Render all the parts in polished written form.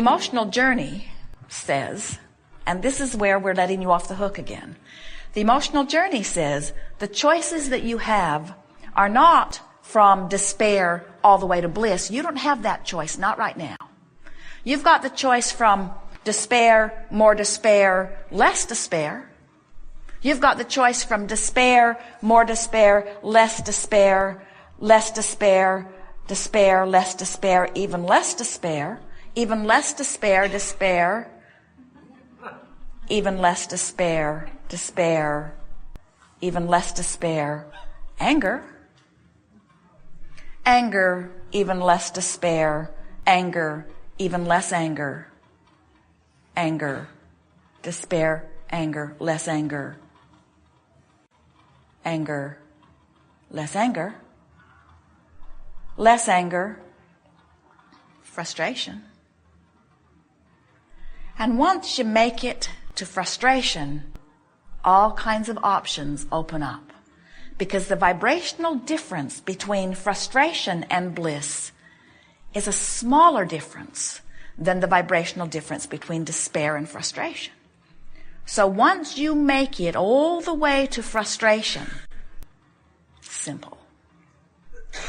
Emotional journey says, and this is where we're letting you off the hook again. The emotional journey says the choices that you have are not from despair all the way to bliss. You don't have that choice, not right now. You've got the choice from despair, more despair, less despair. You've got the choice from despair, more despair, less despair, less despair, despair, less despair, even less despair, even less despair, despair, even less despair, despair, even less despair, anger, anger, even less despair, anger, even less anger, anger, despair, anger, less anger, anger, less anger, less anger, frustration. And once you make it to frustration, all kinds of options open up. Because the vibrational difference between frustration and bliss is a smaller difference than the vibrational difference between despair and frustration. So once you make it all the way to frustration, simple.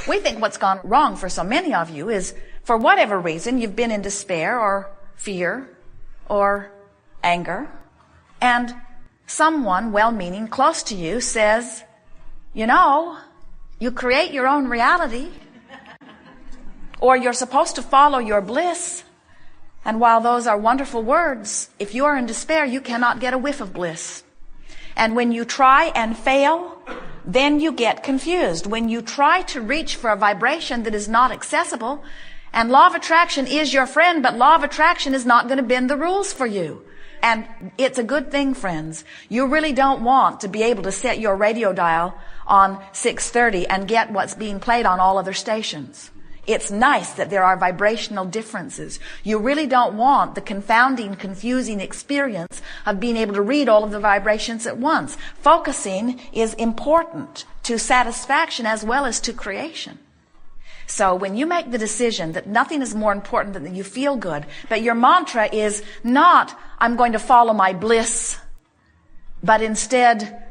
We think what's gone wrong for so many of you is, for whatever reason, you've been in despair or fear or anger, and someone well-meaning close to you says, you know, you create your own reality, or you're supposed to follow your bliss. And while those are wonderful words, if you are in despair, you cannot get a whiff of bliss. And when you try and fail, then you get confused. When you try to reach for a vibration that is not accessible, and law of attraction is your friend, but law of attraction is not going to bend the rules for you. And it's a good thing, friends. You really don't want to be able to set your radio dial on 630 and get what's being played on all other stations. It's nice that there are vibrational differences. You really don't want the confounding, confusing experience of being able to read all of the vibrations at once. Focusing is important to satisfaction as well as to creation. So when you make the decision that nothing is more important than that you feel good, but your mantra is not, I'm going to follow my bliss, but instead,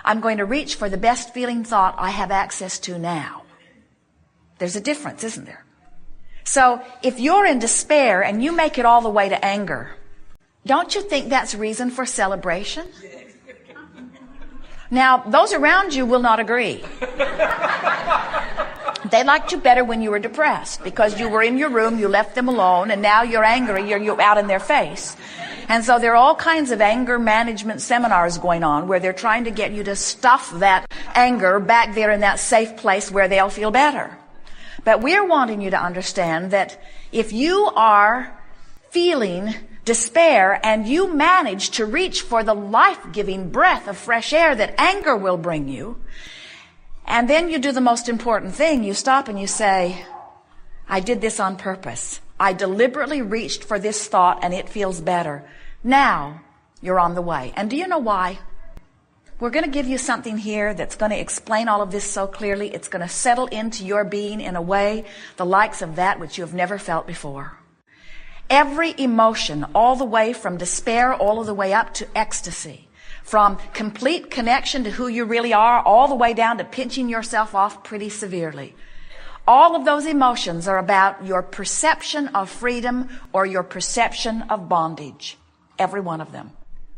I'm going to reach for the best feeling thought I have access to now. There's a difference, isn't there? So if you're in despair and you make it all the way to anger, don't you think that's reason for celebration? Now, those around you will not agree. They liked you better when you were depressed because you were in your room, you left them alone, and now you're angry, you're out in their face. And so there are all kinds of anger management seminars going on where they're trying to get you to stuff that anger back there in that safe place where they'll feel better. But we're wanting you to understand that if you are feeling despair and you manage to reach for the life-giving breath of fresh air that anger will bring you, and then you do the most important thing, you stop and you say, I did this on purpose. I deliberately reached for this thought and it feels better. Now you're on the way. And do you know why? We're going to give you something here that's going to explain all of this so clearly. It's going to settle into your being in a way, the likes of that which you have never felt before. Every emotion, all the way from despair, all of the way up to ecstasy, from complete connection to who you really are, all the way down to pinching yourself off pretty severely. All of those emotions are about your perception of freedom or your perception of bondage. Every one of them.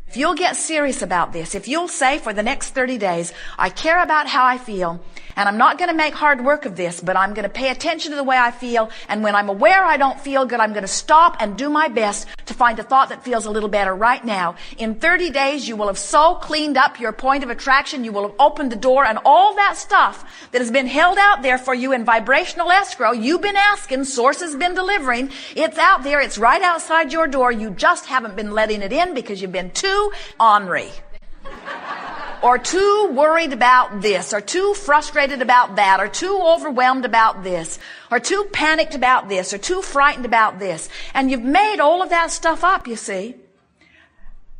If you'll get serious about this, if you'll say for the next 30 days, I care about how I feel, and I'm not going to make hard work of this, but I'm going to pay attention to the way I feel, and when I'm aware I don't feel good, I'm going to stop and do my best to find a thought that feels a little better right now. In 30 days, you will have so cleaned up your point of attraction, you will have opened the door, and all that stuff that has been held out there for you in vibrational escrow, you've been asking, source has been delivering, it's out there, it's right outside your door, you just haven't been letting it in because you've been too ornery, or too worried about this, or too frustrated about that, or too overwhelmed about this, or too panicked about this, or too frightened about this. And you've made all of that stuff up, you see.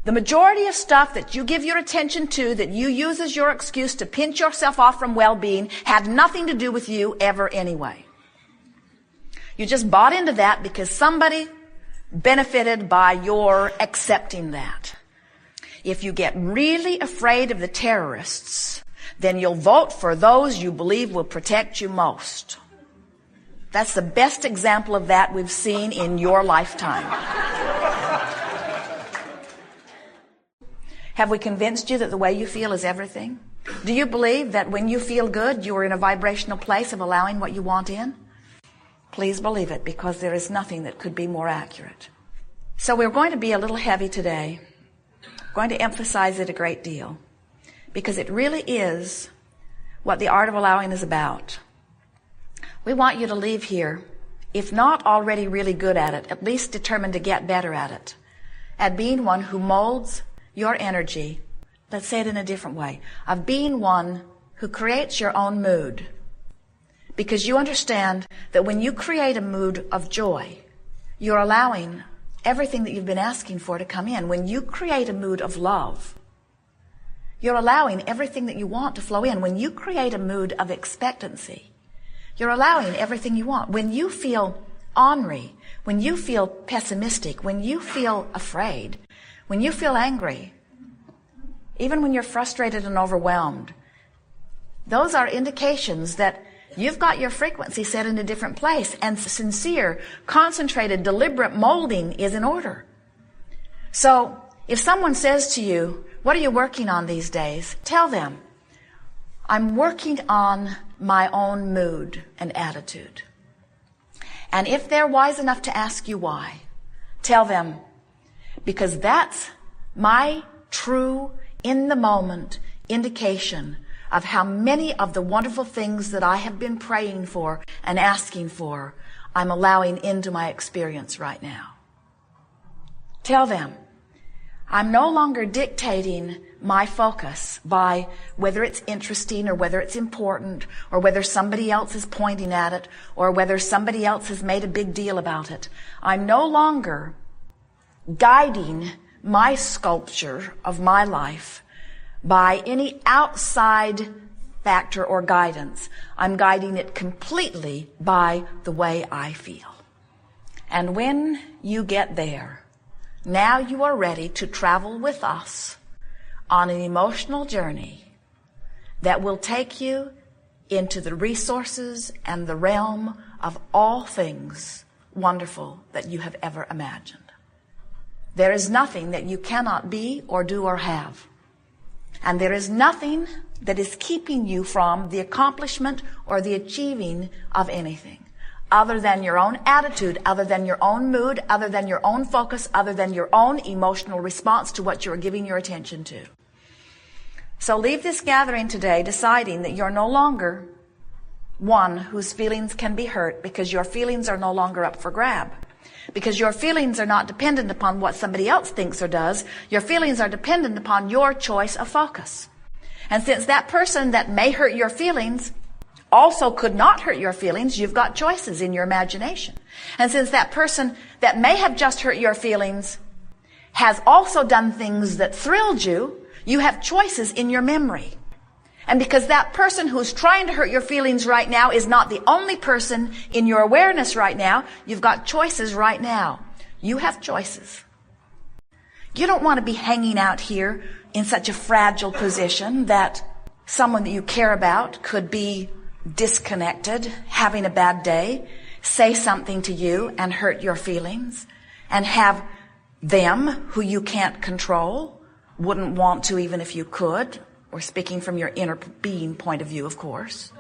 The majority of stuff that you give your attention to, that you use as your excuse to pinch yourself off from well-being, had nothing to do with you ever anyway. You just bought into that because somebody benefited by your accepting that. If you get really afraid of the terrorists, then you'll vote for those you believe will protect you most. That's the best example of that we've seen in your lifetime. Have we convinced you that the way you feel is everything? Do you believe that when you feel good, you are in a vibrational place of allowing what you want in? Please believe it, because there is nothing that could be more accurate. So we're going to be a little heavy today. I'm going to emphasize it a great deal, because it really is what the art of allowing is about. We want you to leave here, if not already really good at it, at least determined to get better at it, at being one who molds your energy. Let's say it in a different way, of being one who creates your own mood. Because you understand that when you create a mood of joy, you're allowing everything that you've been asking for to come in. When you create a mood of love, you're allowing everything that you want to flow in. When you create a mood of expectancy, you're allowing everything you want. When you feel ornery, when you feel pessimistic, when you feel afraid, when you feel angry, even when you're frustrated and overwhelmed, those are indications that you've got your frequency set in a different place, and sincere, concentrated, deliberate molding is in order. So if someone says to you, "What are you working on these days?" tell them, "I'm working on my own mood and attitude." And if they're wise enough to ask you why, tell them, "Because that's my true, in the moment indication of how many of the wonderful things that I have been praying for and asking for, I'm allowing into my experience right now." Tell them, "I'm no longer dictating my focus by whether it's interesting or whether it's important or whether somebody else is pointing at it or whether somebody else has made a big deal about it. I'm no longer guiding my sculpture of my life by any outside factor or guidance. I'm guiding it completely by the way I feel." And when you get there, now you are ready to travel with us on an emotional journey that will take you into the resources and the realm of all things wonderful that you have ever imagined. There is nothing that you cannot be or do or have. And there is nothing that is keeping you from the accomplishment or the achieving of anything other than your own attitude, other than your own mood, other than your own focus, other than your own emotional response to what you're giving your attention to. So leave this gathering today deciding that you're no longer one whose feelings can be hurt, because your feelings are no longer up for grab. Because your feelings are not dependent upon what somebody else thinks or does. Your feelings are dependent upon your choice of focus. And since that person that may hurt your feelings also could not hurt your feelings, you've got choices in your imagination. And since that person that may have just hurt your feelings has also done things that thrilled you, you have choices in your memory. And because that person who's trying to hurt your feelings right now is not the only person in your awareness right now, you've got choices right now. You have choices. You don't want to be hanging out here in such a fragile position that someone that you care about could be disconnected, having a bad day, say something to you and hurt your feelings, and have them, who you can't control, wouldn't want to even if you could. Or speaking from your inner being point of view, of course.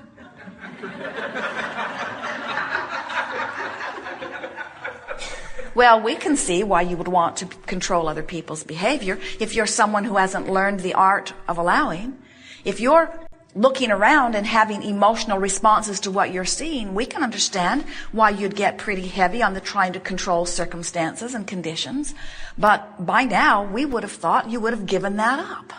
Well, we can see why you would want to control other people's behavior if you're someone who hasn't learned the art of allowing. If you're looking around and having emotional responses to what you're seeing, we can understand why you'd get pretty heavy on the trying to control circumstances and conditions. But by now, we would have thought you would have given that up,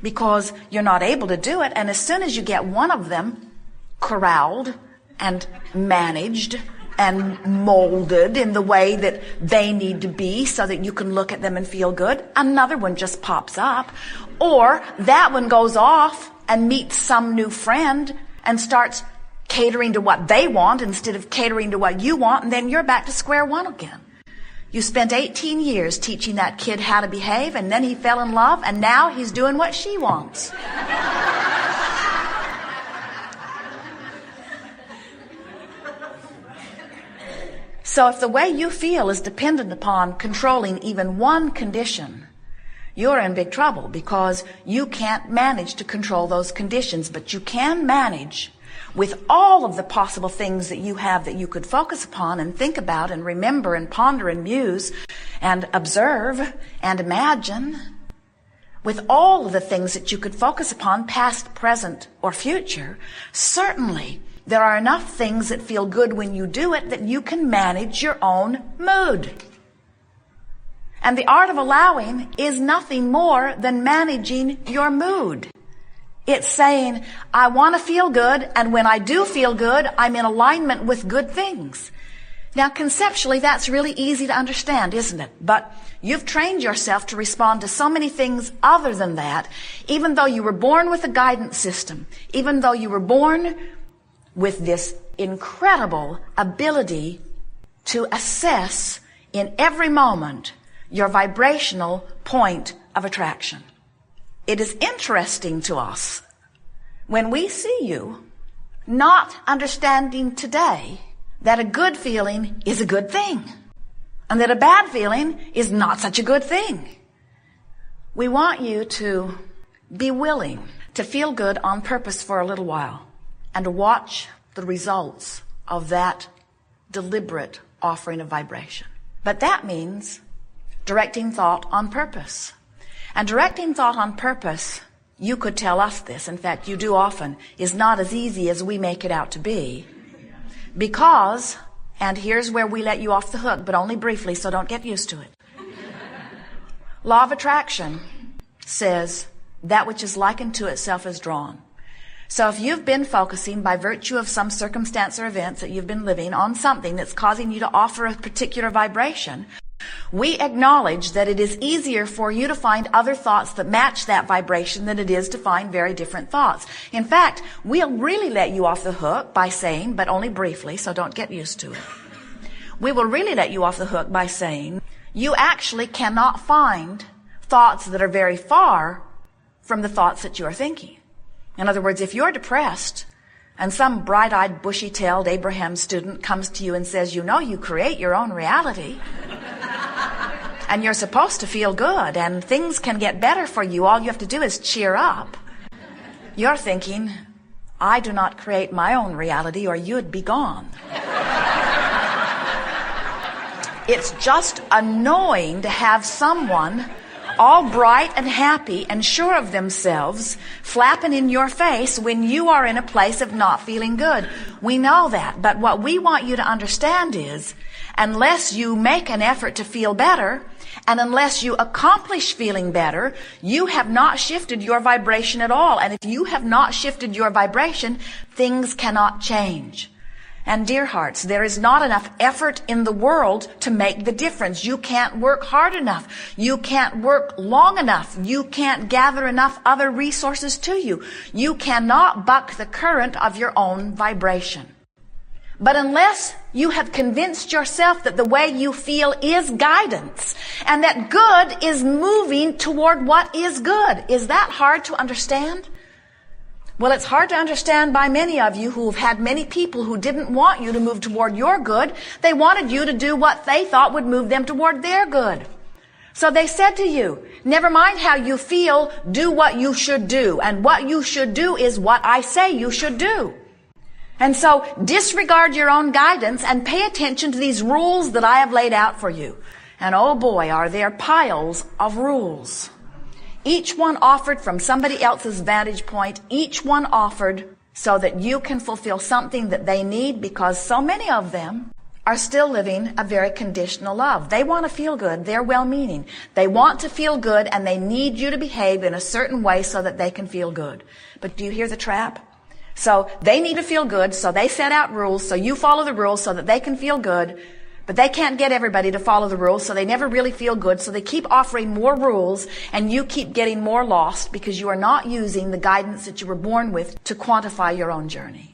because you're not able to do it. And as soon as you get one of them corralled and managed and molded in the way that they need to be so that you can look at them and feel good, another one just pops up. Or that one goes off and meets some new friend and starts catering to what they want instead of catering to what you want, and then you're back to square one again. You spent 18 years teaching that kid how to behave, and then he fell in love, and now he's doing what she wants. So if the way you feel is dependent upon controlling even one condition, you're in big trouble, because you can't manage to control those conditions, but you can manage with all of the possible things that you have that you could focus upon and think about and remember and ponder and muse and observe and imagine. With all of the things that you could focus upon, past, present, or future, certainly there are enough things that feel good when you do it that you can manage your own mood. And the art of allowing is nothing more than managing your mood. It's saying, I want to feel good, and when I do feel good, I'm in alignment with good things. Now, conceptually, that's really easy to understand, isn't it? But you've trained yourself to respond to so many things other than that, even though you were born with a guidance system, even though you were born with this incredible ability to assess in every moment your vibrational point of attraction. It is interesting to us when we see you not understanding today that a good feeling is a good thing and that a bad feeling is not such a good thing. We want you to be willing to feel good on purpose for a little while and to watch the results of that deliberate offering of vibration. But that means directing thought on purpose. And directing thought on purpose, you could tell us this, in fact you do often, is not as easy as we make it out to be. Because, and here's where we let you off the hook, but only briefly, so don't get used to it. Law of attraction says that which is likened to itself is drawn. So if you've been focusing by virtue of some circumstance or events that you've been living on something that's causing you to offer a particular vibration, we acknowledge that it is easier for you to find other thoughts that match that vibration than it is to find very different thoughts. In fact, we'll really let you off the hook by saying, but only briefly, so don't get used to it. We will really let you off the hook by saying, you actually cannot find thoughts that are very far from the thoughts that you are thinking. In other words, if you're depressed and some bright-eyed, bushy-tailed Abraham student comes to you and says, you know, you create your own reality, and you're supposed to feel good, and things can get better for you, all you have to do is cheer up, you're thinking, I do not create my own reality or you'd be gone. It's just annoying to have someone all bright and happy and sure of themselves flapping in your face when you are in a place of not feeling good. We know that, but what we want you to understand is, unless you make an effort to feel better, and unless you accomplish feeling better, you have not shifted your vibration at all. And if you have not shifted your vibration, things cannot change. And dear hearts, there is not enough effort in the world to make the difference. You can't work hard enough. You can't work long enough. You can't gather enough other resources to you. You cannot buck the current of your own vibration. But unless you have convinced yourself that the way you feel is guidance and that good is moving toward what is good, is that hard to understand? Well, it's hard to understand by many of you who have had many people who didn't want you to move toward your good. They wanted you to do what they thought would move them toward their good. So they said to you, never mind how you feel, do what you should do. And what you should do is what I say you should do. And so disregard your own guidance and pay attention to these rules that I have laid out for you. And oh boy, are there piles of rules. Each one offered from somebody else's vantage point, each one offered so that you can fulfill something that they need, because so many of them are still living a very conditional love. They want to feel good. They're well-meaning. They want to feel good, and they need you to behave in a certain way so that they can feel good. But do you hear the trap? So they need to feel good, so they set out rules, so you follow the rules so that they can feel good. But they can't get everybody to follow the rules, so they never really feel good. So they keep offering more rules, and you keep getting more lost because you are not using the guidance that you were born with to quantify your own journey.